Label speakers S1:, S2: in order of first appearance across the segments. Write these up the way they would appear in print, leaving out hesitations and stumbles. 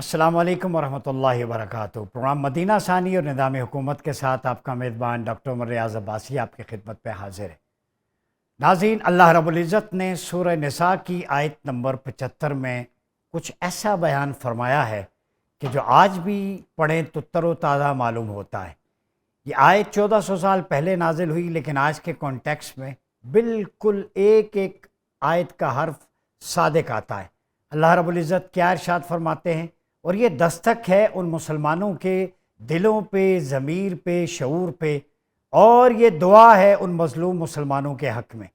S1: السلام علیکم ورحمۃ اللہ وبرکاتہ۔ پروگرام مدینہ ثانی اور نظام حکومت کے ساتھ آپ کا میزبان ڈاکٹر عمر ریاض عباسی آپ کی خدمت پہ حاضر ہے۔ ناظرین، اللہ رب العزت نے سورہ نساء کی آیت نمبر 75 میں کچھ ایسا بیان فرمایا ہے کہ جو آج بھی پڑھیں تو تر و تازہ معلوم ہوتا ہے۔ یہ آیت 1400 سال پہلے نازل ہوئی، لیکن آج کے کانٹیکسٹ میں بالکل ایک ایک آیت کا حرف صادق آتا ہے۔ اللہ رب العزت کیا ارشاد فرماتے ہیں، اور یہ دستک ہے ان مسلمانوں کے دلوں پہ، ضمیر پہ، شعور پہ، اور یہ دعا ہے ان مظلوم مسلمانوں کے حق میں۔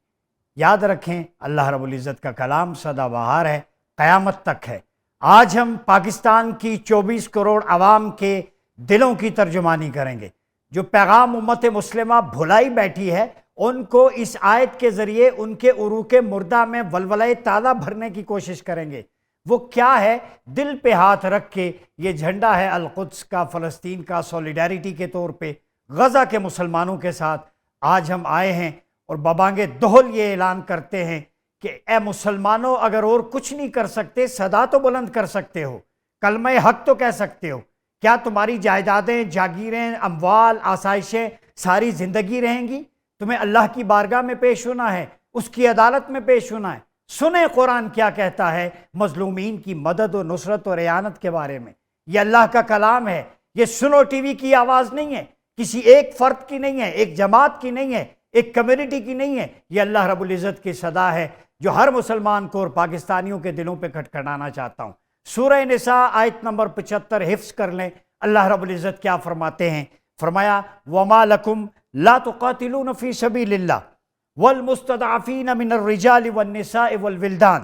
S1: یاد رکھیں، اللہ رب العزت کا کلام سدا بہار ہے، قیامت تک ہے۔ آج ہم پاکستان کی 24 کروڑ عوام کے دلوں کی ترجمانی کریں گے۔ جو پیغام امت مسلمہ بھلائی بیٹھی ہے، ان کو اس آیت کے ذریعے ان کے عروق مردہ میں ولولہ تازہ بھرنے کی کوشش کریں گے۔ وہ کیا ہے؟ دل پہ ہاتھ رکھ کے یہ جھنڈا ہے القدس کا، فلسطین کا، سولیڈیرٹی کے طور پہ غزہ کے مسلمانوں کے ساتھ آج ہم آئے ہیں، اور ببانگ دہل یہ اعلان کرتے ہیں کہ اے مسلمانوں، اگر اور کچھ نہیں کر سکتے، صدا تو بلند کر سکتے ہو، کلمہ حق تو کہہ سکتے ہو۔ کیا تمہاری جائیدادیں، جاگیریں، اموال، آسائشیں ساری زندگی رہیں گی؟ تمہیں اللہ کی بارگاہ میں پیش ہونا ہے، اس کی عدالت میں پیش ہونا ہے۔ سنیں قرآن کیا کہتا ہے مظلومین کی مدد و نصرت اور اعانت کے بارے میں۔ یہ اللہ کا کلام ہے، یہ سنو ٹی وی کی آواز نہیں ہے، کسی ایک فرد کی نہیں ہے، ایک جماعت کی نہیں ہے، ایک کمیونٹی کی نہیں ہے۔ یہ اللہ رب العزت کی صدا ہے جو ہر مسلمان کو اور پاکستانیوں کے دلوں پہ کھٹکھٹانا چاہتا ہوں۔ سورہ نساء آیت نمبر 75 حفظ کر لیں۔ اللہ رب العزت کیا فرماتے ہیں؟ فرمایا وَمَا لَكُمْ لَا تُقَاتِلُونَ فِي سَبِيلِ اللَّهِ وَالْمُسْتَضْعَفِينَ مِنَ الرِّجَالِ وَالنِّسَاءِ وَالْوِلْدَانِ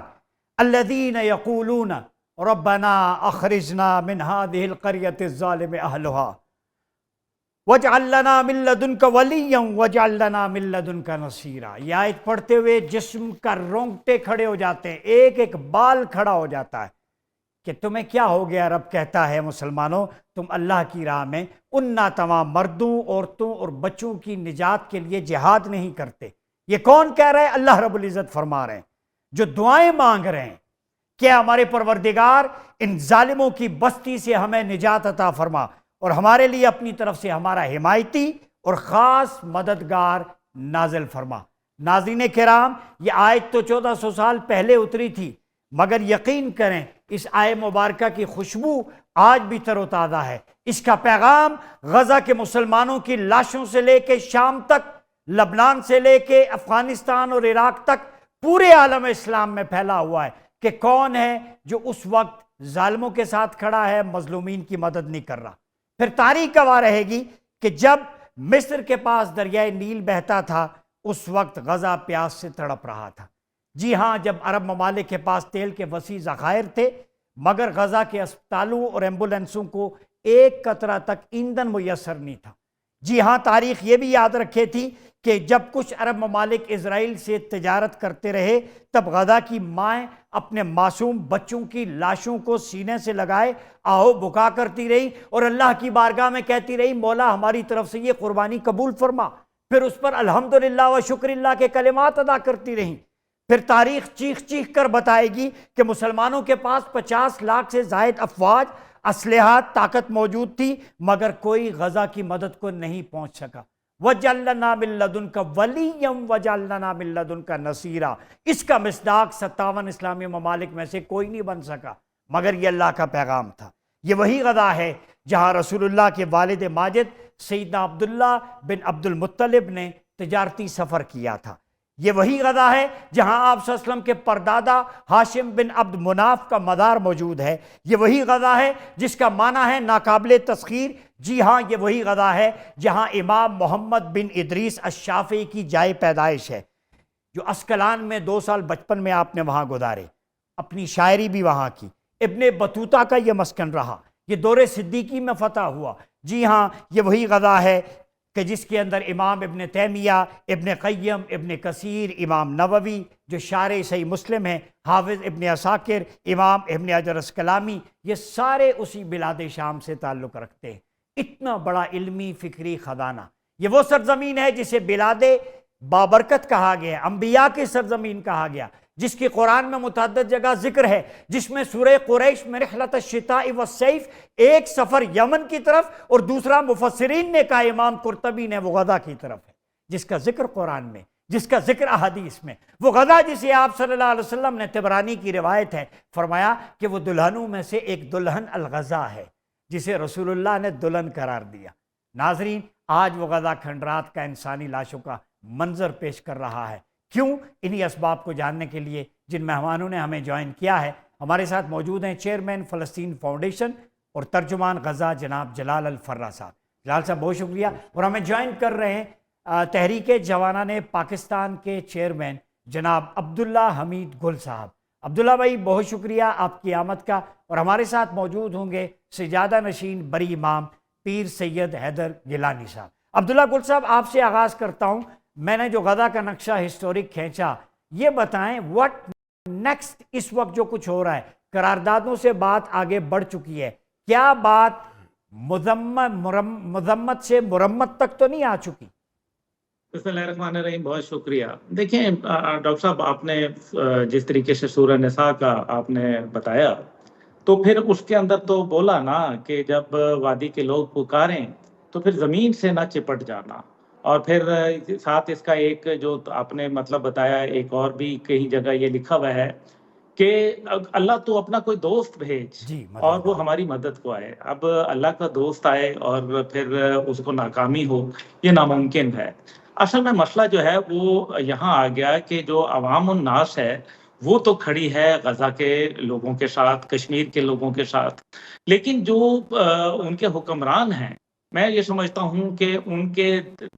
S1: الَّذِينَ يَقُولُونَ رَبَّنَا أَخْرِجْنَا مِنْ هَذِهِ الْقَرْيَةِ الظَّالِمِ أَهْلُهَا وَاجْعَل لَّنَا مِن لَّدُنكَ وَلِيًّا وَاجْعَل لَّنَا مِن لَّدُنكَ نَصِيرًا۔ یہ آیت پڑھتے ہوئے جسم کا رونگٹے کھڑے ہو جاتے ہیں، ایک ایک بال کھڑا ہو جاتا ہے کہ تمہیں کیا ہو گیا؟ رب کہتا ہے مسلمانوں، تم اللہ کی راہ میں ان ناتواں مردوں، عورتوں اور بچوں کی نجات کے لیے جہاد نہیں کرتے۔ یہ کون کہہ رہے ہیں؟ اللہ رب العزت فرما رہے ہیں، جو دعائیں مانگ رہے ہیں کہ ہمارے پروردگار ان ظالموں کی بستی سے ہمیں نجات عطا فرما، اور ہمارے لیے اپنی طرف سے ہمارا حمایتی اور خاص مددگار نازل فرما۔ ناظرین کرام، یہ آیت تو 1400 سال پہلے اتری تھی، مگر یقین کریں اس آیت مبارکہ کی خوشبو آج بھی تر و تازہ ہے۔ اس کا پیغام غزہ کے مسلمانوں کی لاشوں سے لے کے شام تک، لبنان سے لے کے افغانستان اور عراق تک پورے عالم اسلام میں پھیلا ہوا ہے کہ کون ہے جو اس وقت ظالموں کے ساتھ کھڑا ہے، مظلومین کی مدد نہیں کر رہا۔ پھر تاریخ گواہ رہے گی کہ جب مصر کے پاس دریائے نیل بہتا تھا، اس وقت غزہ پیاس سے تڑپ رہا تھا۔ جی ہاں، جب عرب ممالک کے پاس تیل کے وسیع ذخائر تھے، مگر غزہ کے اسپتالوں اور ایمبولینسوں کو ایک قطرہ تک ایندھن میسر نہیں تھا۔ جی ہاں، تاریخ یہ بھی یاد رکھے تھی کہ جب کچھ عرب ممالک اسرائیل سے تجارت کرتے رہے، تب غزہ کی مائیں اپنے معصوم بچوں کی لاشوں کو سینے سے لگائے آہو بکا کرتی رہی، اور اللہ کی بارگاہ میں کہتی رہی مولا ہماری طرف سے یہ قربانی قبول فرما۔ پھر اس پر الحمدللہ و شکر اللہ کے کلمات ادا کرتی رہیں۔ پھر تاریخ چیخ چیخ کر بتائے گی کہ مسلمانوں کے پاس 50 لاکھ سے زائد افواج، اسلحہ، طاقت موجود تھی، مگر کوئی غزہ کی مدد کو نہیں پہنچ سکا۔ وَاجْعَل لَّنَا مِن لَّدُنكَ وَلِيًّا وَاجْعَل لَّنَا مِن لَّدُنكَ نَصِيرًا۔ اس کا مصداق 57 اسلامی ممالک میں سے کوئی نہیں بن سکا، مگر یہ اللہ کا پیغام تھا۔ یہ وہی غزہ ہے جہاں رسول اللہ کے والد ماجد سیدنا عبداللہ بن عبد المطلب نے تجارتی سفر کیا تھا۔ یہ وہی غزہ ہے جہاں آپ صلی اللہ علیہ وسلم کے پردادا ہاشم بن عبد مناف کا مزار موجود ہے۔ یہ وہی غزہ ہے جس کا معنی ہے ناقابل تسخیر۔ جی ہاں، یہ وہی غزہ ہے جہاں امام محمد بن ادریس الشافعی کی جائے پیدائش ہے، جو اسکلان میں 2 سال بچپن میں آپ نے وہاں گزارے، اپنی شاعری بھی وہاں کی۔ ابن بطوطہ کا یہ مسکن رہا، یہ دور صدیقی میں فتح ہوا۔ جی ہاں، یہ وہی غزہ ہے کہ جس کے اندر امام ابن تیمیہ، ابن قیم، ابن کثیر، امام نووی جو شارح صحیح مسلم ہیں، حافظ ابن عساکر، امام ابن حجر اسقلانی، یہ سارے اسی بلاد شام سے تعلق رکھتے ہیں۔ اتنا بڑا علمی فکری خزانہ۔ یہ وہ سرزمین ہے جسے بلاد بابرکت کہا گیا، انبیاء کی سرزمین کہا گیا۔ جس کی قرآن میں متعدد جگہ ذکر ہے، جس میں سورہ قریش میں رحلت الشتاء والصیف ایک سفر یمن کی طرف اور دوسرا مفسرین نے کہا امام قرطبی نے وہ غزہ کی طرف ہے، جس کا ذکر قرآن میں، جس کا ذکر احادیث میں، وہ غزہ جسے آپ صلی اللہ علیہ وسلم نے، طبرانی کی روایت ہے، فرمایا کہ وہ دلہنوں میں سے ایک دلہن الغزہ ہے جسے رسول اللہ نے دلہن قرار دیا۔ ناظرین، آج وہ غزہ کھنڈرات کا انسانی لاشوں کا منظر پیش کر رہا ہے۔ کیوں؟ انہی اسباب کو جاننے کے لیے جن مہمانوں نے ہمیں جوائن کیا ہے، ہمارے ساتھ موجود ہیں چیئرمین فلسطین فاؤنڈیشن اور ترجمان غزہ جناب جلال الفرہ صاحب۔ جلال صاحب بہت شکریہ۔ اور ہمیں جوائن کر رہے ہیں تحریک جوانان پاکستان کے چیئرمین جناب عبداللہ حمید گل صاحب۔ عبداللہ بھائی بہت شکریہ آپ کی آمد کا۔ اور ہمارے ساتھ موجود ہوں گے سجادہ نشین بری امام پیر سید حیدر گیلانی صاحب۔ عبداللہ گل صاحب، آپ سے آغاز کرتا ہوں۔ میں نے جو غزہ کا نقشہ ہسٹورک کھینچا، یہ بتائیں واٹ نیکسٹ، اس وقت جو کچھ ہو رہا ہے، قراردادوں سے بات آگے بڑھ چکی ہے، کیا بات مذمت سے مرمت تک تو نہیں آ چکی؟
S2: بسم اللہ الرحمن الرحیم، بہت شکریہ۔ دیکھیں ڈاکٹر صاحب، آپ نے جس طریقے سے سورہ نساء کا آپ نے بتایا، تو پھر اس کے اندر تو بولا نا کہ جب وادی کے لوگ پکاریں تو پھر زمین سے نہ چپٹ جانا، اور پھر ساتھ اس کا ایک جو آپ نے مطلب بتایا، ایک اور بھی کئی جگہ یہ لکھا ہوا ہے کہ اللہ تو اپنا کوئی دوست بھیج اور وہ ہماری مدد کو آئے۔ اب اللہ کا دوست آئے اور پھر اس کو ناکامی ہو، یہ ناممکن ہے۔ اصل میں مسئلہ جو ہے وہ یہاں آ گیا کہ جو عوام الناس ہے وہ تو کھڑی ہے غزہ کے لوگوں کے ساتھ، کشمیر کے لوگوں کے ساتھ، لیکن جو ان کے حکمران ہیں، میں یہ سمجھتا ہوں کہ ان کے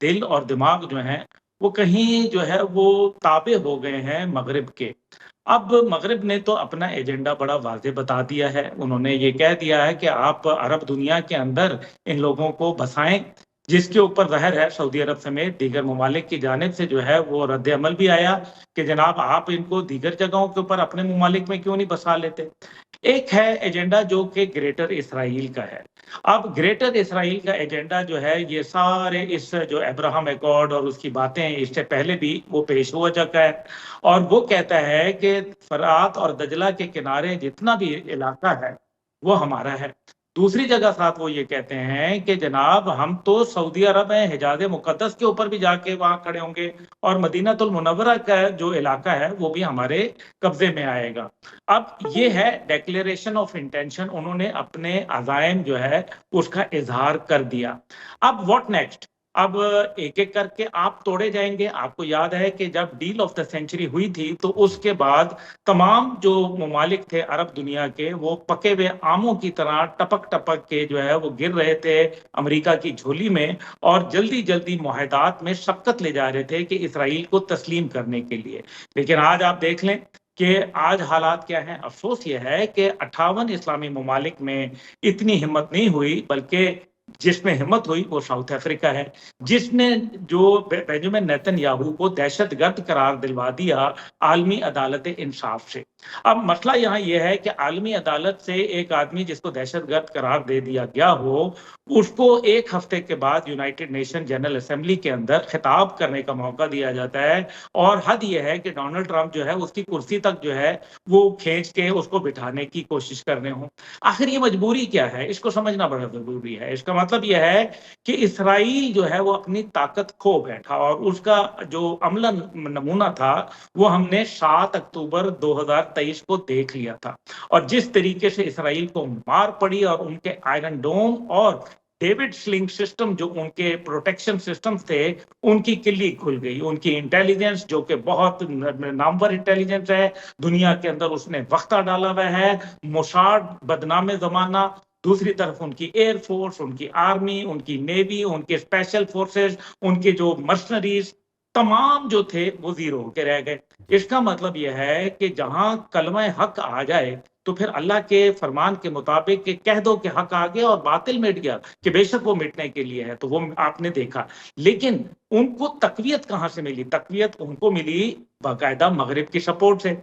S2: دل اور دماغ جو ہیں وہ کہیں جو ہے وہ تابع ہو گئے ہیں مغرب کے۔ اب مغرب نے تو اپنا ایجنڈا بڑا واضح بتا دیا ہے، انہوں نے یہ کہہ دیا ہے کہ آپ عرب دنیا کے اندر ان لوگوں کو بسائیں، جس کے اوپر ظاہر ہے سعودی عرب سمیت دیگر ممالک کی جانب سے جو ہے وہ رد عمل بھی آیا کہ جناب آپ ان کو دیگر جگہوں کے اوپر اپنے ممالک میں کیوں نہیں بسا لیتے۔ ایک ہے ایجنڈا جو کہ گریٹر اسرائیل کا ہے۔ اب گریٹر اسرائیل کا ایجنڈا جو ہے یہ سارے اس جو ابراہم ایکارڈ اور اس کی باتیں اس سے پہلے بھی وہ پیش ہو چکا ہے، اور وہ کہتا ہے کہ فرات اور دجلہ کے کنارے جتنا بھی علاقہ ہے وہ ہمارا ہے۔ دوسری جگہ ساتھ وہ یہ کہتے ہیں کہ جناب ہم تو سعودی عرب ہیں، حجاز مقدس کے اوپر بھی جا کے وہاں کھڑے ہوں گے، اور مدینہ المنورہ کا جو علاقہ ہے وہ بھی ہمارے قبضے میں آئے گا۔ اب یہ ہے ڈیکلیریشن آف انٹینشن، انہوں نے اپنے عزائم جو ہے اس کا اظہار کر دیا۔ اب واٹ نیکسٹ؟ اب ایک ایک کر کے آپ توڑے جائیں گے۔ آپ کو یاد ہے کہ جب ڈیل آف دا سینچری ہوئی تھی تو اس کے بعد تمام جو ممالک تھے عرب دنیا کے وہ پکے ہوئے آموں کی طرح ٹپک ٹپک کے جو ہے وہ گر رہے تھے امریکہ کی جھولی میں، اور جلدی جلدی معاہدات میں شبکت لے جا رہے تھے کہ اسرائیل کو تسلیم کرنے کے لیے۔ لیکن آج آپ دیکھ لیں کہ آج حالات کیا ہیں۔ افسوس یہ ہے کہ 58 اسلامی ممالک میں اتنی ہمت نہیں ہوئی، بلکہ جس میں ہمت ہوئی وہ ساؤتھ افریقہ ہے، جس نے جو بنجامن نیتن یاہو کو دہشت گرد قرار دلوا دیا عالمی عدالت انصاف سے۔ اب مسئلہ یہاں یہ ہے کہ عالمی عدالت سے ایک آدمی جس کو دہشت گرد قرار دے دیا گیا ہو، اس کو ایک ہفتے کے بعد یونائٹڈ نیشن جنرل اسمبلی کے اندر خطاب کرنے کا موقع دیا جاتا ہے، اور حد یہ ہے کہ ڈونلڈ ٹرمپ جو ہے اس کی کرسی تک جو ہے وہ کھینچ کے اس کو بٹھانے کی کوشش کر رہے ہوں۔ آخر یہ مجبوری کیا ہے، اس کو سمجھنا بڑا ضروری ہے۔ اس کا مطلب یہ ہے کہ اسرائیل جو ہے وہ اپنی طاقت کھو بیٹھا، اور اس کا جو عملی نمونہ تھا وہ ہم نے 7 اکتوبر 2023 کو دیکھ لیا تھا، اور جس طریقے سے اسرائیل کو مار پڑی، اور ان کے آئرن ڈوم اور ڈیوڈ سلنگ سسٹم جو ان کے پروٹیکشن سسٹم تھے ان کی کلی کھل گئی۔ ان کی انٹیلیجنس جو کہ بہت نامور انٹیلیجنس ہے دنیا کے اندر، اس نے وقتہ ڈالا ہوا ہے۔ موساد بدنام زمانہ، دوسری طرف ان کی ایئر فورس، ان کی آرمی، ان کی نیوی، ان کے اسپیشل فورسز، ان کے جو مرسنریز تمام جو تھے وہ زیرو ہو کے رہ گئے۔ اس کا مطلب یہ ہے کہ جہاں کلمہ حق آ جائے تو پھر اللہ کے فرمان کے مطابق کہ کہہ دو کہ حق آ گیا اور باطل مٹ گیا، کہ بے شک وہ مٹنے کے لیے ہے، تو وہ آپ نے دیکھا۔ لیکن ان کو تقویت کہاں سے ملی؟ تقویت ان کو ملی باقاعدہ مغرب کی سپورٹ سے۔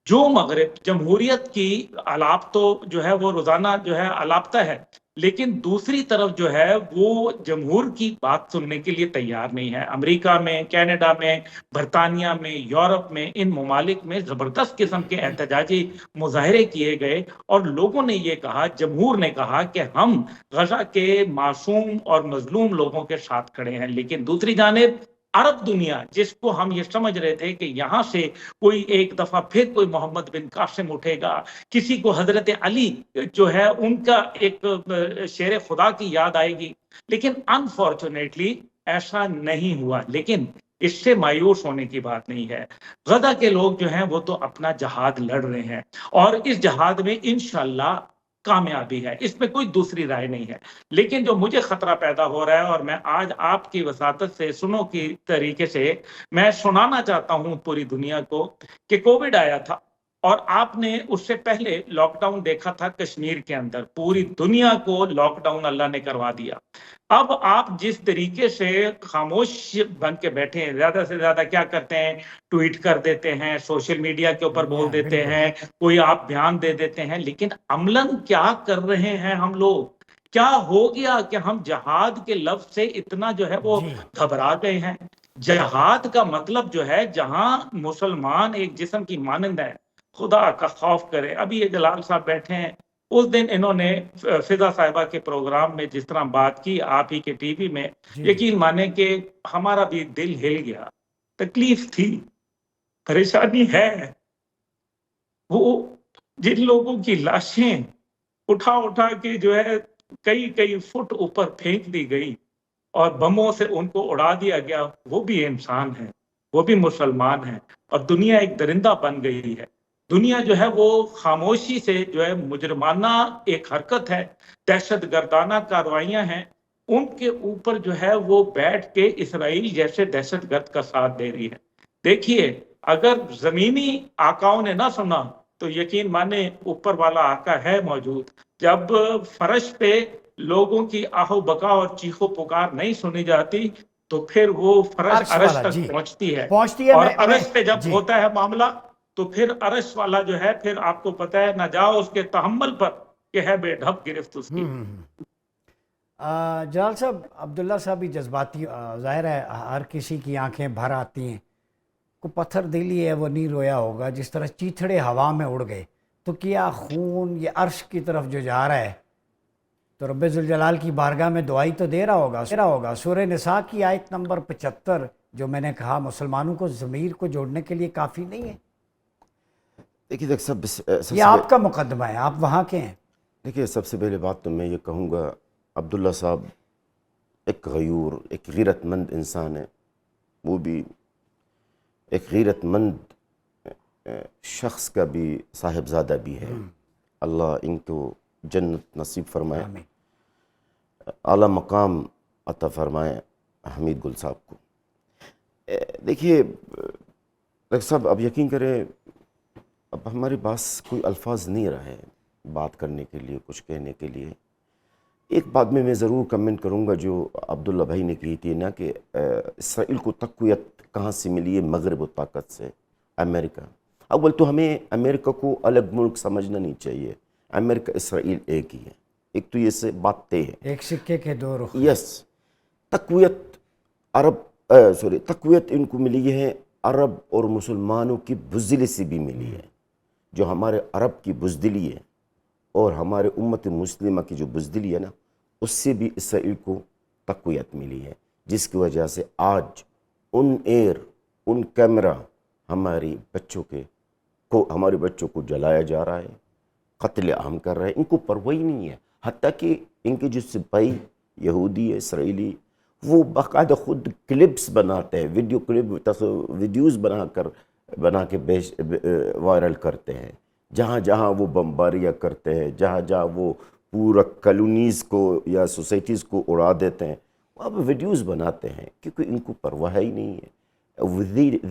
S2: جو مغرب جمہوریت کی الاپ تو جو ہے وہ روزانہ جو ہے الاپتا ہے، لیکن دوسری طرف جو ہے وہ جمہور کی بات سننے کے لیے تیار نہیں ہے۔ امریکہ میں، کینیڈا میں، برطانیہ میں، یورپ میں، ان ممالک میں زبردست قسم کے احتجاجی مظاہرے کیے گئے اور لوگوں نے یہ کہا، جمہور نے کہا کہ ہم غزہ کے معصوم اور مظلوم لوگوں کے ساتھ کھڑے ہیں۔ لیکن دوسری جانب عرب دنیا، جس کو ہم یہ سمجھ رہے تھے کہ یہاں سے کوئی ایک دفعہ پھر کوئی محمد بن قاسم اٹھے گا، کسی کو حضرت علی جو ہے ان کا ایک شیر خدا کی یاد آئے گی، لیکن انفارچونیٹلی ایسا نہیں ہوا۔ لیکن اس سے مایوس ہونے کی بات نہیں ہے۔ غزہ کے لوگ جو ہیں وہ تو اپنا جہاد لڑ رہے ہیں اور اس جہاد میں انشاءاللہ کامیابی ہے، اس میں کوئی دوسری رائے نہیں ہے۔ لیکن جو مجھے خطرہ پیدا ہو رہا ہے، اور میں آج آپ کی وساطت سے، سنوں کی طریقے سے میں سنانا چاہتا ہوں پوری دنیا کو کہ کووڈ آیا تھا اور آپ نے اس سے پہلے لاک ڈاؤن دیکھا تھا کشمیر کے اندر، پوری دنیا کو لاک ڈاؤن اللہ نے کروا دیا۔ اب آپ جس طریقے سے خاموش بن کے بیٹھے ہیں، زیادہ سے زیادہ کیا کرتے ہیں، ٹویٹ کر دیتے ہیں، سوشل میڈیا کے اوپر بول دیتے ہیں، کوئی آپ بیان دے دیتے ہیں، لیکن عملاً کیا کر رہے ہیں ہم لوگ؟ کیا ہو گیا کہ ہم جہاد کے لفظ سے اتنا جو ہے وہ گھبرا گئے ہیں؟ جہاد کا مطلب جو ہے جہاں مسلمان ایک جسم کی مانند ہے، خدا کا خوف کرے۔ ابھی یہ جلال صاحب بیٹھے ہیں، اس دن انہوں نے فضا صاحبہ کے پروگرام میں جس طرح بات کی آپ ہی کے ٹی وی میں، یقین مانے کہ ہمارا بھی دل ہل گیا، تکلیف تھی، پریشانی ہے۔ وہ جن لوگوں کی لاشیں اٹھا اٹھا کے جو ہے کئی فٹ اوپر پھینک دی گئی اور بموں سے ان کو اڑا دیا گیا، وہ بھی انسان ہے، وہ بھی مسلمان ہیں، اور دنیا ایک درندہ بن گئی ہے۔ دنیا جو ہے وہ خاموشی سے جو ہے مجرمانہ ایک حرکت ہے، دہشت گردانہ کارروائیاں ہیں، ان کے اوپر جو ہے وہ بیٹھ کے اسرائیل جیسے دہشت گرد کا ساتھ دے رہی ہے۔ دیکھیے، اگر زمینی آقاؤں نے نہ سنا تو یقین مانے اوپر والا آقا ہے موجود۔ جب فرش پہ لوگوں کی آہو بکا اور چیخو پکار نہیں سنی جاتی تو پھر وہ فرش عرش تک پہنچتی ہے، اور عرش پہ جب ہوتا ہے معاملہ تو پھر عرش والا جو ہے پھر آپ کو پتہ ہے نہ جاؤ اس کے تحمل پر کہ ہے بے ڈھب گرفت اس کی۔
S1: جلال صاحب، عبداللہ صاحب بھی جذباتی، ظاہر ہے ہر کسی کی آنکھیں بھر آتی ہیں، کو پتھر دلی ہے وہ نہیں رویا ہوگا، جس طرح چیتھڑے ہوا میں اڑ گئے، تو کیا خون یہ عرش کی طرف جو جا رہا ہے تو رب ذوالجلال کی بارگاہ میں دعائی تو دے رہا ہوگا۔ سورہ نساء کی آیت نمبر 75 جو میں نے کہا مسلمانوں کو ضمیر کو جوڑنے کے لیے کافی نہیں ہے؟
S3: دیکھیے
S1: یہ آپ کا مقدمہ ہے، آپ وہاں کے ہیں۔
S3: دیکھیے، سب سے پہلے بات تو میں یہ کہوں گا، عبداللہ صاحب ایک غیور، ایک غیرت مند انسان ہے، وہ بھی ایک غیرت مند شخص کا بھی صاحبزادہ بھی ہے۔ اللہ ان کو جنت نصیب فرمائے، اعلیٰ مقام عطا فرمائے حمید گل صاحب کو۔ دیکھیے ڈاکٹر صاحب، اب یقین کریں، اب ہمارے پاس کوئی الفاظ نہیں رہے بات کرنے کے لیے، کچھ کہنے کے لیے۔ ایک بات میں ضرور کمنٹ کروں گا جو عبداللہ بھائی نے کی تھی نا، کہ اسرائیل کو تقویت کہاں سے ملی ہے؟ مغرب و طاقت سے، امریکہ۔ اول تو ہمیں امریکہ کو الگ ملک سمجھنا نہیں چاہیے، امریکہ اسرائیل ایک ہی ہے، ایک تو یہ سے بات طے ہے،
S1: ایک سکے کے دو رخ۔
S3: یس، تقویت تقویت ان کو ملی ہے عرب اور مسلمانوں کی بزدلی سے بھی ملی ہے۔ جو ہمارے عرب کی بزدلی ہے اور ہمارے امت مسلمہ کی جو بزدلی ہے نا، اس سے بھی اسرائیل کو تقویت ملی ہے، جس کی وجہ سے آج ان کیمرہ ہمارے بچوں کو جلایا جا رہا ہے، قتل عام کر رہے ہیں، ان کو پرواہ نہیں ہے۔ حتیٰ کہ ان کے جو سپاہی یہودی ہے، اسرائیلی، وہ باقاعدہ خود کلپس بناتے ہیں، ویڈیوز بنا کے وائرل کرتے ہیں، جہاں جہاں وہ بمباریاں کرتے ہیں، جہاں جہاں وہ پورا کالونیز کو یا سوسائٹیز کو اڑا دیتے ہیں، وہاں پہ ویڈیوز بناتے ہیں، کیونکہ ان کو پرواہ ہی نہیں ہے۔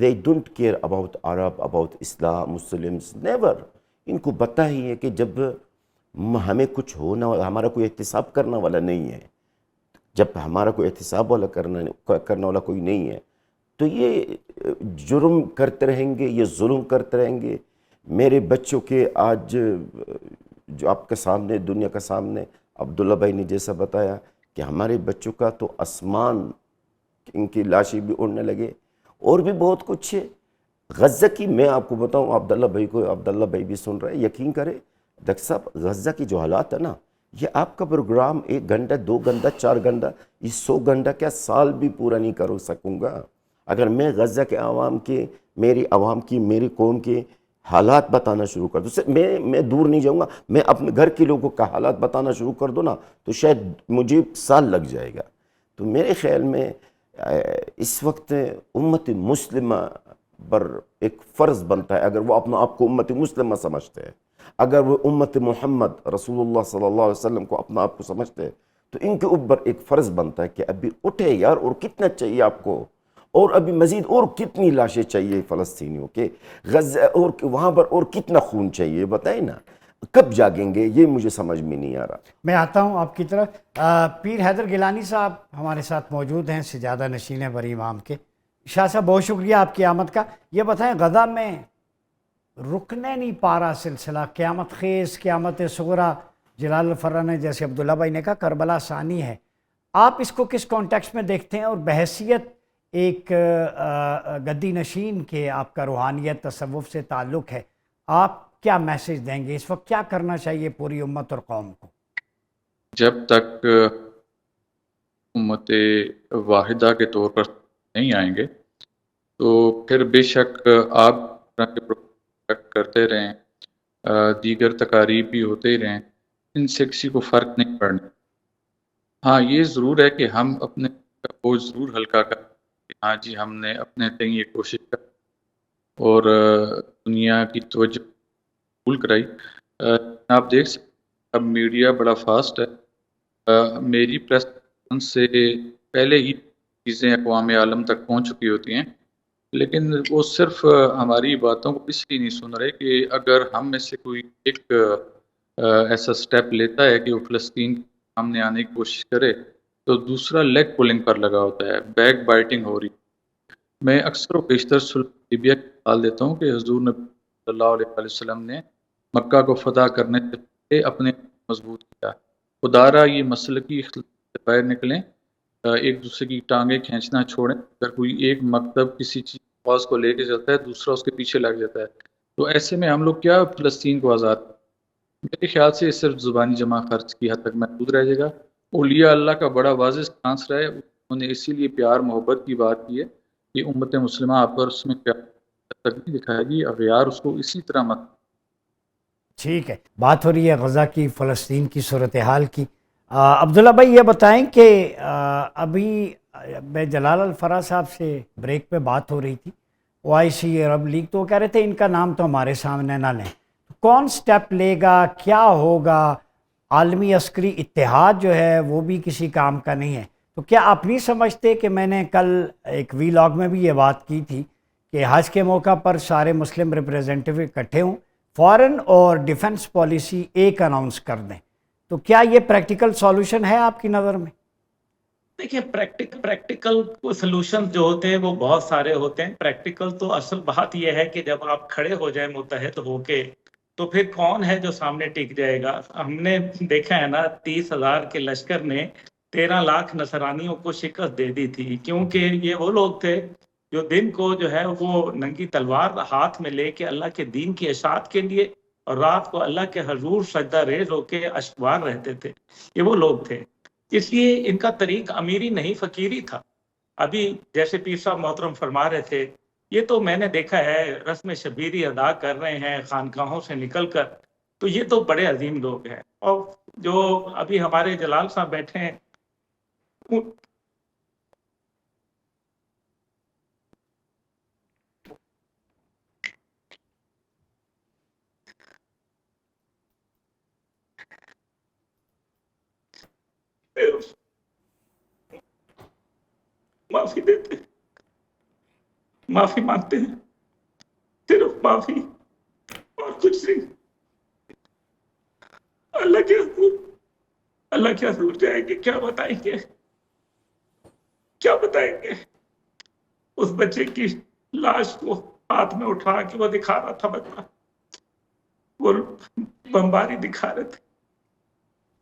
S3: They don't care about Arab, about Islam, Muslims, never۔ ان کو پتہ ہی ہے کہ جب ہمیں کچھ ہونا، ہمارا کوئی احتساب کرنا والا نہیں ہے، جب ہمارا کوئی احتساب والا کرنا والا کوئی نہیں ہے، تو یہ جرم کرتے رہیں گے، یہ ظلم کرتے رہیں گے۔ میرے بچوں کے آج جو آپ کے سامنے، دنیا کے سامنے عبداللہ بھائی نے جیسا بتایا کہ ہمارے بچوں کا تو آسمان ان کی لاشیں بھی اڑنے لگے، اور بھی بہت کچھ ہے غزہ کی. میں آپ کو بتاؤں، عبداللہ بھائی بھی سن رہے ہیں، یقین کرے ڈاکٹر صاحب، غزہ کی جو حالات ہے نا، یہ آپ کا پروگرام 1 گھنٹہ 2 گھنٹہ 4 گھنٹہ، یہ 100 گھنٹہ کیا سال بھی پورا نہیں کر سکوں گا اگر میں غزہ کے عوام کے، میری عوام کی، میری قوم کے حالات بتانا شروع کر دوں. میں دور نہیں جاؤں گا، میں اپنے گھر کے لوگوں کا حالات بتانا شروع کر دوں نا تو شاید مجھے سال لگ جائے گا. تو میرے خیال میں اس وقت امت مسلمہ پر ایک فرض بنتا ہے، اگر وہ اپنا آپ کو امت مسلمہ سمجھتے ہیں، اگر وہ امت محمد رسول اللہ صلی اللہ علیہ وسلم کو اپنا آپ کو سمجھتے ہیں، تو ان کے اوپر ایک فرض بنتا ہے کہ ابھی اٹھے یار، اور کتنا چاہیے آپ کو، اور ابھی مزید اور کتنی لاشیں چاہیے فلسطینیوں کے غزہ، اور وہاں پر اور کتنا خون چاہیے، بتائیں نا کب جاگیں گے، یہ مجھے سمجھ میں نہیں آ رہا.
S1: میں آتا ہوں آپ کی طرف. پیر حیدر گیلانی صاحب ہمارے ساتھ موجود ہیں، سجادہ نشین ہیں بری امام کے. شاہ صاحب بہت شکریہ آپ کی آمد کا. یہ بتائیں، غزہ میں رکنے نہیں پا رہا سلسلہ، قیامت خیز، قیامت صغریٰ، جلال الفرا نے جیسے عبداللہ بھائی نے کہا کربلا ثانی ہے. آپ اس کو کس کانٹیکسٹ میں دیکھتے ہیں، اور بحیثیت ایک گدی نشین کے آپ کا روحانیت تصوف سے تعلق ہے، آپ کیا میسج دیں گے؟ اس وقت کیا کرنا چاہیے پوری امت اور قوم کو؟
S4: جب تک امت واحدہ کے طور پر نہیں آئیں گے تو پھر بے شک آپ طرح کے پروگرام کرتے رہیں، دیگر تقاریب بھی ہوتے ہی رہیں، ان سے کسی کو فرق نہیں پڑنا. ہاں یہ ضرور ہے کہ ہم اپنے بوجھ ضرور ہلکا کر، ہاں جی ہم نے اپنے تئیں یہ کوشش کر اور دنیا کی توجہ قبول کرائی. آپ دیکھ سکتے اب میڈیا بڑا فاسٹ ہے. میری پریس کانفرنس سے پہلے ہی چیزیں اقوام عالم تک پہنچ چکی ہوتی ہیں، لیکن وہ صرف ہماری باتوں کو اس لیے نہیں سن رہے کہ اگر ہم میں سے کوئی ایک ایسا سٹیپ لیتا ہے کہ وہ فلسطین کے سامنے آنے کی کوشش کرے تو دوسرا لیگ پولنگ پر لگا ہوتا ہے، بیک بائٹنگ ہو رہی. میں اکثر و بیشتر صلح حدیبیہ کی مثال دیتا ہوں کہ حضور نبی صلی اللہ علیہ وسلم نے مکہ کو فتح کرنے سے پہلے اپنے مضبوط کیا. خدا را یہ مسلکی اختلاف سے باہر نکلیں، ایک دوسرے کی ٹانگیں کھینچنا چھوڑیں. اگر کوئی ایک مکتب کسی چیز آواز کو لے کے چلتا ہے، دوسرا اس کے پیچھے لگ جاتا ہے، تو ایسے میں ہم لوگ کیا فلسطین کو آزاد؟ میرے خیال سے صرف زبانی جمع خرچ کی حد تک محدود رہ جائے گا. اولیاء اللہ کا بڑا واضح سٹانس رہا ہے، انہوں نے اسی لیے پیار محبت کی بات کی ہے کہ امت مسلمہ آپس میں پیار تک نہیں دکھائے گی، اغیار اس کو اسی طرح مت.
S1: ٹھیک ہے، بات ہو رہی ہے غزہ کی، فلسطین کی صورتحال کی. عبداللہ بھائی یہ بتائیں کہ ابھی میں جلال الفرا صاحب سے بریک پہ بات ہو رہی تھی، OIC عرب لیگ، تو وہ کہہ رہے تھے ان کا نام تو ہمارے سامنے نہ لیں. کون سٹیپ لے گا، کیا ہوگا؟ عالمی عسکری اتحاد جو ہے وہ بھی کسی کام کا نہیں ہے. تو کیا آپ نہیں سمجھتے کہ میں نے کل ایک ویلاگ میں بھی یہ بات کی تھی کہ حج کے موقع پر سارے مسلم ریپریزنٹیو اکٹھے ہوں، فارن اور ڈیفنس پالیسی ایک اناؤنس کر دیں؟ تو کیا یہ پریکٹیکل سولوشن ہے آپ کی نظر میں؟
S2: دیکھیں، پریکٹیکل سلوشن جو ہوتے ہیں وہ بہت سارے ہوتے ہیں. پریکٹیکل تو اصل بات یہ ہے کہ جب آپ کھڑے ہو جائیں متحد ہو کے تو پھر کون ہے جو سامنے ٹک جائے گا؟ ہم نے دیکھا ہے نا، 30,000 کے لشکر نے 13 لاکھ نصرانیوں کو شکست دے دی تھی، کیونکہ یہ وہ لوگ تھے جو دن کو جو ہے وہ ننگی تلوار ہاتھ میں لے کے اللہ کے دین کی اشاعت کے لیے، اور رات کو اللہ کے حضور سجدہ ریز ہو کے اشکبار رہتے تھے. یہ وہ لوگ تھے. اس لیے ان کا طریق امیری نہیں فقیری تھا. ابھی جیسے پیر صاحب محترم فرما رہے تھے، یہ تو میں نے دیکھا ہے رسم شبیری ادا کر رہے ہیں خانقاہوں سے نکل کر، تو یہ تو بڑے عظیم لوگ ہیں. اور جو ابھی ہمارے جلال صاحب بیٹھے ہیں، معافی دیتے ہیں، معافی مانگتے ہیں، صرف معافی اور کچھ نہیں. اللہ کے حضور جائیں گے، کیا بتائیں گے؟ کیا بتائیں گے؟ اس بچے کی لاش کو ہاتھ میں اٹھا کے وہ دکھا رہا تھا بچہ، وہ بمباری دکھا رہے تھے.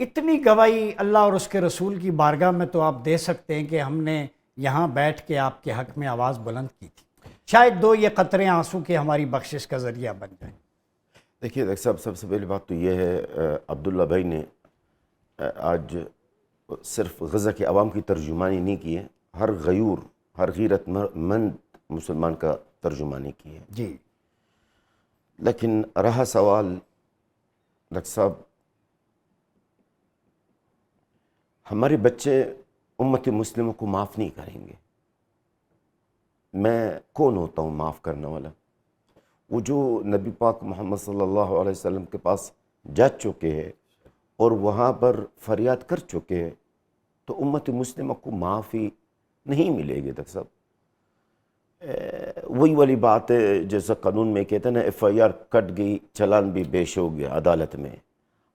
S1: اتنی گواہی اللہ اور اس کے رسول کی بارگاہ میں تو آپ دے سکتے ہیں کہ ہم نے یہاں بیٹھ کے آپ کے حق میں آواز بلند کی تھی، شاید دو یہ قطرے آنسو کے ہماری بخشش کا ذریعہ بن جائیں۔
S3: دیکھیے ڈاکٹر صاحب، سب سے پہلی بات تو یہ ہے، عبداللہ بھائی نے آج صرف غزہ کے عوام کی ترجمانی نہیں کی ہے، ہر غیور، ہر غیرت مند مسلمان کا ترجمانی کی ہے۔
S1: جی
S3: لیکن رہا سوال ڈاکٹر صاحب، ہمارے بچے امت مسلمہ کو معاف نہیں کریں گے۔ میں کون ہوتا ہوں معاف کرنے والا؟ وہ جو نبی پاک محمد صلی اللہ علیہ وسلم کے پاس جا چکے ہیں اور وہاں پر فریاد کر چکے ہیں، تو امت مسلمہ کو معافی نہیں ملے گی ڈاکٹر صاحب۔ وہی والی بات ہے جیسا قانون میں کہتے ہیں نا، ایف آئی آر کٹ گئی، چلان بھی پیش ہو گیا عدالت میں۔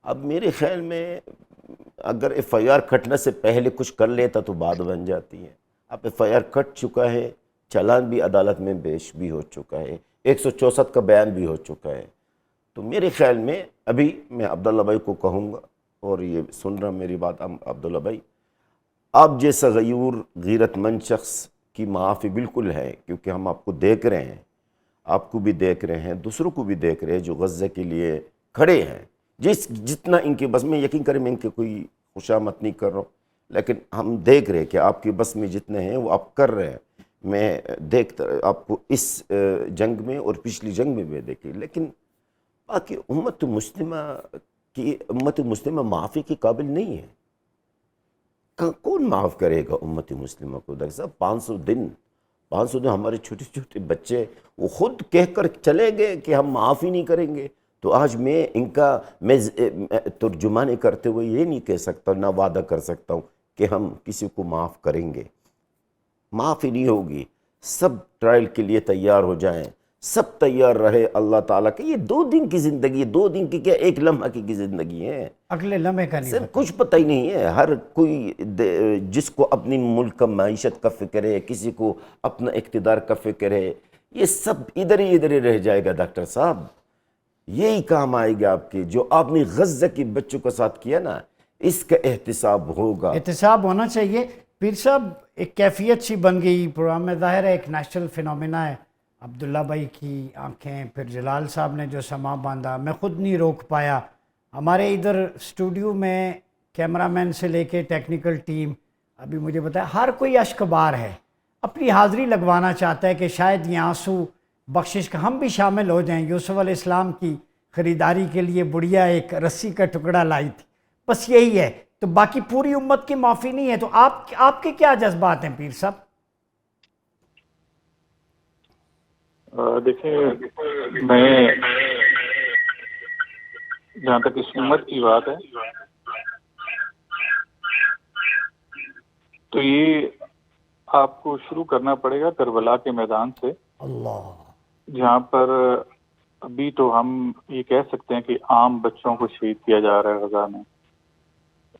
S3: اب میرے خیال میں اگر ایف آئی آر کٹنے سے پہلے کچھ کر لیتا تو بات بن جاتی ہے۔ اب ایف آئی آر کٹ چکا ہے، چلان بھی عدالت میں پیش بھی ہو چکا ہے، 164 کا بیان بھی ہو چکا ہے، تو میرے خیال میں ابھی میں عبداللہ بھائی کو کہوں گا، اور یہ سن رہا میری بات عبداللہ بھائی، آپ جیسا غیور غیرت مند شخص کی معافی بالکل ہے، کیونکہ ہم آپ کو دیکھ رہے ہیں، آپ کو بھی دیکھ رہے ہیں، دوسروں کو بھی دیکھ رہے ہیں جو غزہ کے لیے کھڑے ہیں، جتنا ان کے بس میں، یقین کریں میں ان کے کوئی خوشامد نہیں کر رہا ہوں، لیکن ہم دیکھ رہے ہیں کہ آپ کے بس میں جتنے ہیں وہ آپ کر رہے ہیں۔ میں دیکھتا آپ کو اس جنگ میں اور پچھلی جنگ میں بھی دیکھی، لیکن باقی امت مسلمہ معافی کے قابل نہیں ہے۔ کون معاف کرے گا امت مسلمہ کو؟ ڈاکٹر صاحب 500 دن ہمارے چھوٹے چھوٹے بچے وہ خود کہہ کر چلے گئے کہ ہم معاف ہی نہیں کریں گے، تو آج میں ان کا ترجمانی کرتے ہوئے یہ نہیں کہہ سکتا، نہ وعدہ کر سکتا ہوں کہ ہم کسی کو معاف کریں گے۔ معافی نہیں ہوگی۔ سب ٹرائل کے لیے تیار ہو جائیں، سب تیار رہے اللہ تعالیٰ کہ یہ 2 دن کی زندگی ہے، 2 دن کی کیا، 1 لمحہ کی زندگی ہے،
S1: اگلے لمحے کا نہیں
S3: صرف
S1: پتہ۔
S3: کچھ پتہ ہی نہیں ہے۔ ہر کوئی جس کو اپنی ملک کا معیشت کا فکر ہے، کسی کو اپنا اقتدار کا فکر ہے، یہ سب ادھر ہی رہ جائے گا ڈاکٹر صاحب۔ یہی کام آئے گا آپ کے، جو آپ نے غزہ کے بچوں کے ساتھ کیا نا، اس کا احتساب ہوگا۔
S1: احتساب ہونا چاہیے۔ پیر صاحب ایک کیفیت سی بن گئی پروگرام میں، ظاہر ہے ایک نیشنل فینومینا ہے۔ عبداللہ بھائی کی آنکھیں، پھر جلال صاحب نے جو سما باندھا، میں خود نہیں روک پایا۔ ہمارے ادھر اسٹوڈیو میں کیمرہ مین سے لے کے ٹیکنیکل ٹیم، ابھی مجھے بتایا ہر کوئی اشک بار ہے، اپنی حاضری لگوانا چاہتا ہے کہ شاید یہ آنسو بخشش کا ہم بھی شامل ہو جائیں۔ یوسف علیہ السلام کی خریداری کے لیے بڑھیا ایک رسی کا ٹکڑا لائی تھی، بس یہی ہے، تو باقی پوری امت کی معافی نہیں ہے۔ تو آپ کے کیا جذبات ہیں پیر صاحب؟
S5: دیکھیں، میں جہاں تک اس امت کی بات ہے تو یہ آپ کو شروع کرنا پڑے گا کربلا کے میدان سے،
S1: اللہ،
S5: جہاں پر ابھی تو ہم یہ کہہ سکتے ہیں کہ عام بچوں کو شہید کیا جا رہا ہے غزہ میں،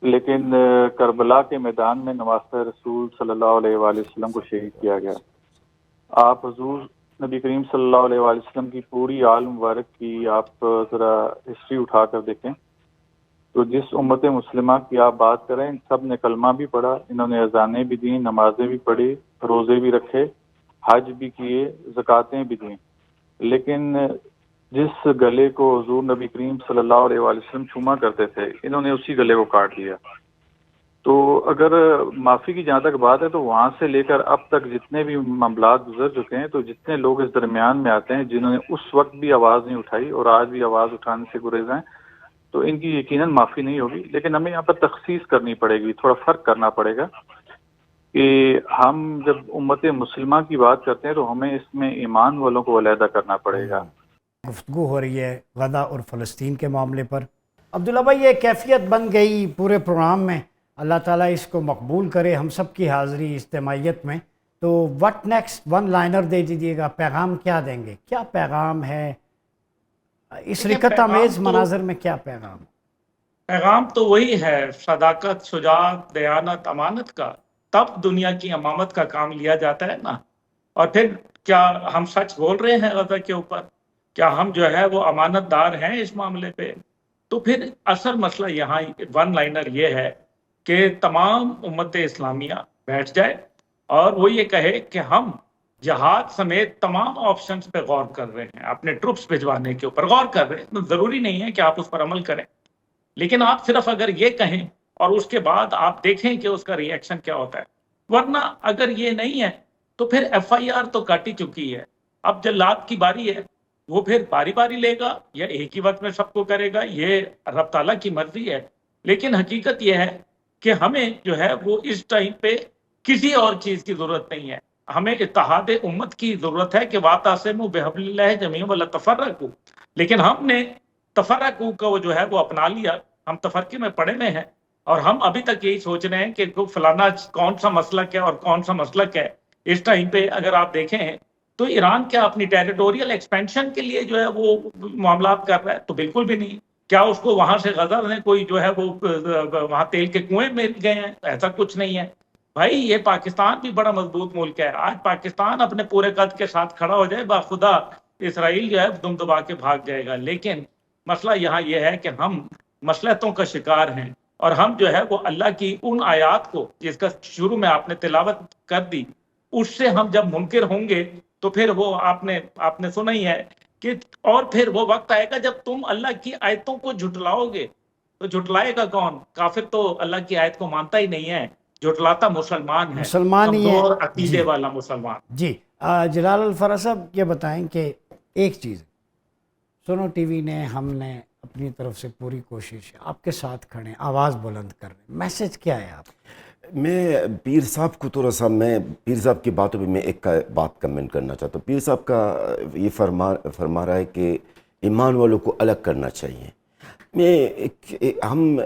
S5: لیکن کربلا کے میدان میں نواسہ رسول صلی اللہ علیہ وآلہ وسلم کو شہید کیا گیا۔ آپ حضور نبی کریم صلی اللہ علیہ وآلہ وسلم کی پوری آل مبارک کی آپ ذرا ہسٹری اٹھا کر دیکھیں تو جس امت مسلمہ کی آپ بات کریں، ان سب نے کلمہ بھی پڑھا، انہوں نے اذانیں بھی دیں، نمازیں بھی پڑھی، روزے بھی رکھے، حج بھی کیے، زکوٰتیں بھی دیں، لیکن جس گلے کو حضور نبی کریم صلی اللہ علیہ وآلہ وسلم چوما کرتے تھے، انہوں نے اسی گلے کو کاٹ لیا۔ تو اگر معافی کی جہاں تک بات ہے تو وہاں سے لے کر اب تک جتنے بھی معاملات گزر چکے ہیں، تو جتنے لوگ اس درمیان میں آتے ہیں جنہوں نے اس وقت بھی آواز نہیں اٹھائی اور آج بھی آواز اٹھانے سے گریز ہیں، تو ان کی یقیناً معافی نہیں ہوگی۔ لیکن ہمیں یہاں پر تخصیص کرنی پڑے گی، تھوڑا فرق کرنا پڑے گا کہ ہم جب امت مسلمہ کی بات کرتے ہیں تو ہمیں اس میں ایمان والوں کو علیحدہ کرنا پڑے گا۔
S1: گفتگو ہو رہی ہے غزہ اور فلسطین کے معاملے پر۔ عبداللہ بھائی یہ کیفیت بن گئی پورے پروگرام میں، اللہ تعالیٰ اس کو مقبول کرے، ہم سب کی حاضری اجتماعیت میں۔ تو وٹ نیکسٹ، 1 لائنر دے دیجیے گا، پیغام کیا دیں گے؟ کیا پیغام ہے اس رکت آمیز مناظر میں؟ کیا پیغام؟
S2: پیغام تو وہی ہے، صداقت، شجاعت، دیانت، امانت کا، تب دنیا کی امامت کا کام لیا جاتا ہے نا۔ اور پھر کیا ہم سچ بول رہے ہیں غزہ کے اوپر؟ کیا ہم جو ہے وہ امانت دار ہیں اس معاملے پہ؟ تو پھر اصل مسئلہ یہاں ون لائنر یہ ہے کہ تمام امت اسلامیہ بیٹھ جائے اور وہ یہ کہے کہ ہم جہاد سمیت تمام آپشنز پہ غور کر رہے ہیں، اپنے ٹروپس بھجوانے کے اوپر غور کر رہے ہیں. ضروری نہیں ہے کہ آپ اس پر عمل کریں، لیکن آپ صرف اگر یہ کہیں اور اس کے بعد آپ دیکھیں کہ اس کا ری ایکشن کیا ہوتا ہے. ورنہ اگر یہ نہیں ہے تو پھر ایف آئی آر تو کاٹی چکی ہے. اب جلاد کی باری ہے، وہ پھر باری باری لے گا یا ایک ہی وقت میں سب کو کرے گا، یہ رب تعالیٰ کی مرضی ہے. لیکن حقیقت یہ ہے کہ ہمیں جو ہے وہ اس ٹائم پہ کسی اور چیز کی ضرورت نہیں ہے. ہمیں اتحاد امت کی ضرورت ہے کہ واعتصموا بحبل اللہ جميعا ولا تفرقوا. لیکن ہم نے تفرقوا کو جو ہے وہ اپنا لیا، ہم تفرقے میں پڑے ہوئے ہیں اور ہم ابھی تک یہی سوچ رہے ہیں کہ فلانا کون سا مسلک ہے اور کون سا مسلک ہے. اس ٹائم پہ اگر آپ دیکھیں تو ایران کیا اپنی ٹیریٹوریل ایکسپینشن کے لیے جو ہے وہ معاملات کر رہا ہے؟ تو بالکل بھی نہیں. کیا اس کو وہاں سے غزہ نے کوئی جو ہے وہ وہاں تیل کے کنویں مل گئے ہیں؟ ایسا کچھ نہیں ہے بھائی. یہ پاکستان بھی بڑا مضبوط ملک ہے. آج پاکستان اپنے پورے قد کے ساتھ کھڑا ہو جائے باخدا اسرائیل جو ہے دم دبا کے بھاگ جائے گا. لیکن مسئلہ یہاں یہ ہے کہ ہم مصلحتوں کا شکار ہیں اور ہم جو ہے وہ اللہ کی ان آیات کو جس کا شروع میں آپ نے تلاوت کر دی اس سے ہم جب منکر ہوں گے تو پھر وہ آپ نے سنا ہی ہے کہ اور پھر وہ وقت آئے گا جب تم اللہ کی آیتوں کو جھٹلاؤ گے. تو جھٹلائے گا کون؟ کافر تو اللہ کی آیت کو مانتا ہی نہیں ہے، جھٹلاتا مسلمان ہے،
S1: مسلمان ہی ہے.
S2: کمزور عقیدے
S1: جی
S2: والا مسلمان.
S1: جی جلال الفرا صاحب یہ بتائیں کہ ایک چیز سنو ٹی وی نے ہم نے اپنی طرف سے پوری کوشش آپ کے ساتھ کھڑے آواز بلند کر رہے ہیں، میسج کیا ہے آپ؟
S3: میں پیر صاحب کو تھوڑا سا میں پیر صاحب کی باتوں پہ میں ایک بات کمنٹ کرنا چاہتا ہوں. پیر صاحب کا یہ فرما رہا ہے کہ ایمان والوں کو الگ کرنا چاہیے. ہمیں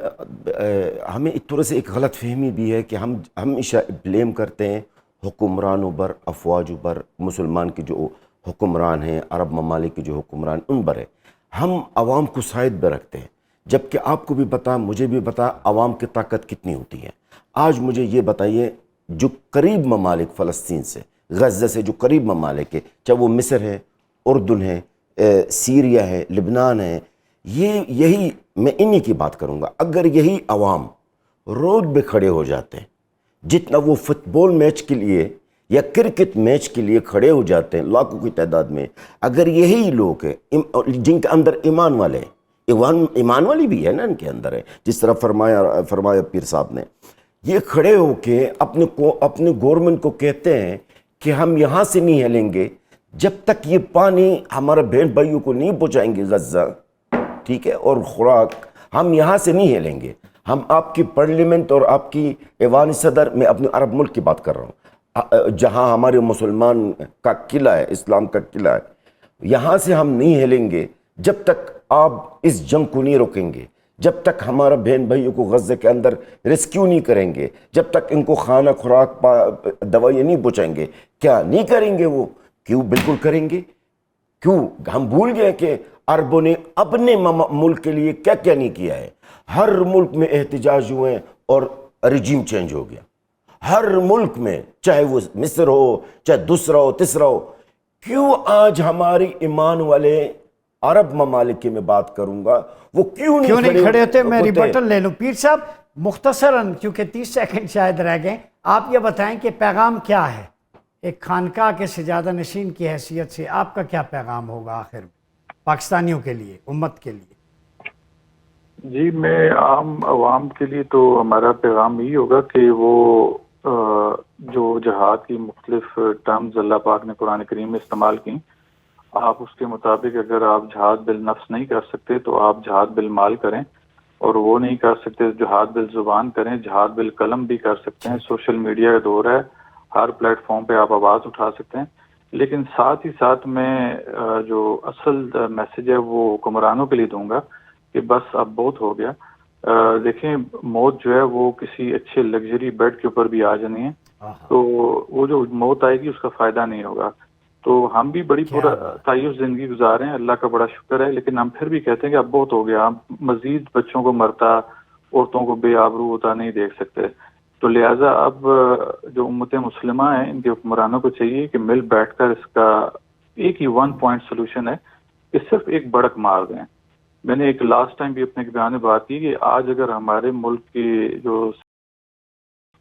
S3: ایک طرح سے ایک غلط فہمی بھی ہے کہ ہم ہمیشہ بلیم کرتے ہیں حکمرانوں پر، افواجوں پر، مسلمان کے جو حکمران ہیں، عرب ممالک کے جو حکمران ان پر ہے. ہم عوام کو سائد پہ رکھتے ہیں، جبکہ آپ کو بھی پتا، مجھے بھی پتا عوام کی طاقت کتنی ہوتی ہے. آج مجھے یہ بتائیے جو قریب ممالک فلسطین سے، غزہ سے جو قریب ممالک ہے، چاہے وہ مصر ہے، اردن ہے، سیریا ہے، لبنان ہے، یہی میں انہی کی بات کروں گا. اگر یہی عوام روڈ پہ کھڑے ہو جاتے ہیں جتنا وہ فٹ بال میچ کے لیے یا کرکٹ میچ کے لیے کھڑے ہو جاتے ہیں لاکھوں کی تعداد میں، اگر یہی لوگ ہیں جن کے اندر ایمان والے ہیں، ایمان والی بھی ہے نا ان کے اندر ہے، جس طرح فرمایا پیر صاحب نے، یہ کھڑے ہو کے اپنے گورنمنٹ کو کہتے ہیں کہ ہم یہاں سے نہیں ہلیں گے جب تک یہ پانی ہمارے بہن بھائیوں کو نہیں پہنچائیں گے غزہ، ٹھیک ہے، اور خوراک، ہم یہاں سے نہیں ہلیں گے. ہم آپ کی پارلیمنٹ اور آپ کی ایوان صدر، میں اپنے عرب ملک کی بات کر رہا ہوں جہاں ہمارے مسلمان کا قلعہ ہے، اسلام کا قلعہ ہے، یہاں سے ہم نہیں ہلیں گے جب تک آپ اس جنگ کو نہیں روکیں گے، جب تک ہمارا بہن بھائیوں کو غزہ کے اندر ریسکیو نہیں کریں گے، جب تک ان کو کھانا خوراک دوائیں نہیں پہنچائیں گے. کیا نہیں کریں گے وہ؟ کیوں بالکل کریں گے. کیوں ہم بھول گئے کہ عربوں نے اپنے ملک کے لیے کیا کیا نہیں کیا ہے. ہر ملک میں احتجاج ہوئے اور رجیم چینج ہو گیا، ہر ملک میں، چاہے وہ مصر ہو، چاہے دوسرا ہو، تیسرا ہو. کیوں آج ہماری ایمان والے عرب ممالک کی میں بات کروں گا، وہ کیوں نہیں
S1: کھڑے ہوتے؟ میں ریبٹل لے لوں. پیر صاحب مختصراً کیونکہ 30 سیکنڈ شاید رہ گئے، آپ یہ بتائیں کہ پیغام کیا ہے ایک خانقاہ کے سجادہ نشین کی حیثیت سے؟ آپ کا کیا پیغام ہوگا آخر میں پاکستانیوں کے لیے، امت کے لیے؟
S5: جی، میں عام عوام کے لیے تو ہمارا پیغام یہی ہوگا کہ وہ جو جہاد کی مختلف ٹرمز اللہ پاک نے قرآن کریم میں استعمال کی، آپ اس کے مطابق اگر آپ جہاد بالنفس نہیں کر سکتے تو آپ جہاد بالمال کریں، اور وہ نہیں کر سکتے جہاد بالزبان کریں، جہاد بالقلم بھی کر سکتے ہیں. سوشل میڈیا کا دور ہے، ہر پلیٹ فارم پہ آپ آواز اٹھا سکتے ہیں. لیکن ساتھ ہی ساتھ میں جو اصل میسج ہے وہ حکمرانوں کے لیے دوں گا کہ بس اب بہت ہو گیا. دیکھیں، موت جو ہے وہ کسی اچھے لگژری بیڈ کے اوپر بھی آ جانی ہے، تو وہ جو موت آئے گی اس کا فائدہ نہیں ہوگا. تو ہم بھی بڑی تعیش زندگی گزار رہے ہیں، اللہ کا بڑا شکر ہے، لیکن ہم پھر بھی کہتے ہیں کہ اب بہت ہو گیا، ہم مزید بچوں کو مرتا، عورتوں کو بے آبرو ہوتا نہیں دیکھ سکتے. تو لہٰذا اب جو امت مسلمہ ہیں ان کے حکمرانوں کو چاہیے کہ مل بیٹھ کر اس کا ایک ہی 1 پوائنٹ سولوشن ہے کہ صرف ایک بڑک مار دیں. میں نے ایک لاسٹ ٹائم بھی اپنے ایک بیان میں بات کی کہ آج اگر ہمارے ملک کی جو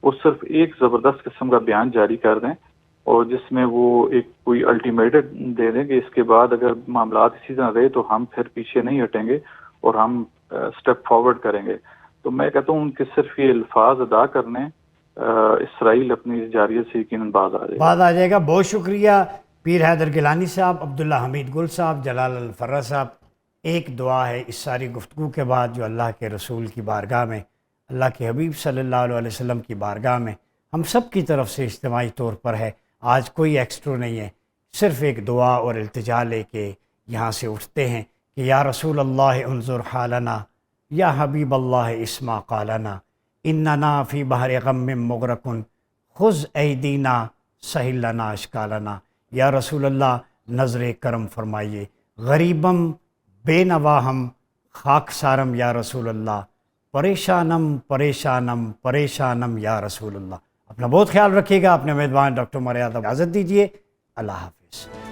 S5: وہ صرف ایک زبردست قسم کا بیان جاری کر دیں اور جس میں وہ ایک کوئی الٹیمیٹم دے دیں کہ اس کے بعد اگر معاملات اسی طرح رہے تو ہم پھر پیچھے نہیں ہٹیں گے اور ہم اسٹیپ فارورڈ کریں گے، تو میں کہتا ہوں ان کے صرف یہ الفاظ ادا کرنے اسرائیل اپنی جارحیت سے یقیناً باز آ جائے گا۔
S1: بعد آ جائے گا۔ بہت شکریہ پیر حیدر گیلانی صاحب، عبداللہ حمید گل صاحب، جلال الفرہ صاحب۔ ایک دعا ہے اس ساری گفتگو کے بعد جو اللہ کے رسول کی بارگاہ میں، اللہ کے حبیب صلی اللہ علیہ وسلم کی بارگاہ میں ہم سب کی طرف سے اجتماعی طور پر ہے۔ آج کوئی ایکسٹرا نہیں ہے، صرف ایک دعا اور التجا لے کے یہاں سے اٹھتے ہیں کہ یا رسول اللہ انظر حالنا، یا حبیب اللہ اسمع قالنا، اننا فی بحر غم مغرقن خذ ایدینا سہل لنا اشکالنا۔ یا رسول اللہ نظر کرم فرمائیے، غریبم بے نواہم خاک سارم یا رسول اللہ، پریشانم پریشانم پریشانم یا رسول اللہ۔ اپنا بہت خیال رکھیے گا۔ اپنے میزبان ڈاکٹر مرے اجازت دیجیے، اللہ حافظ۔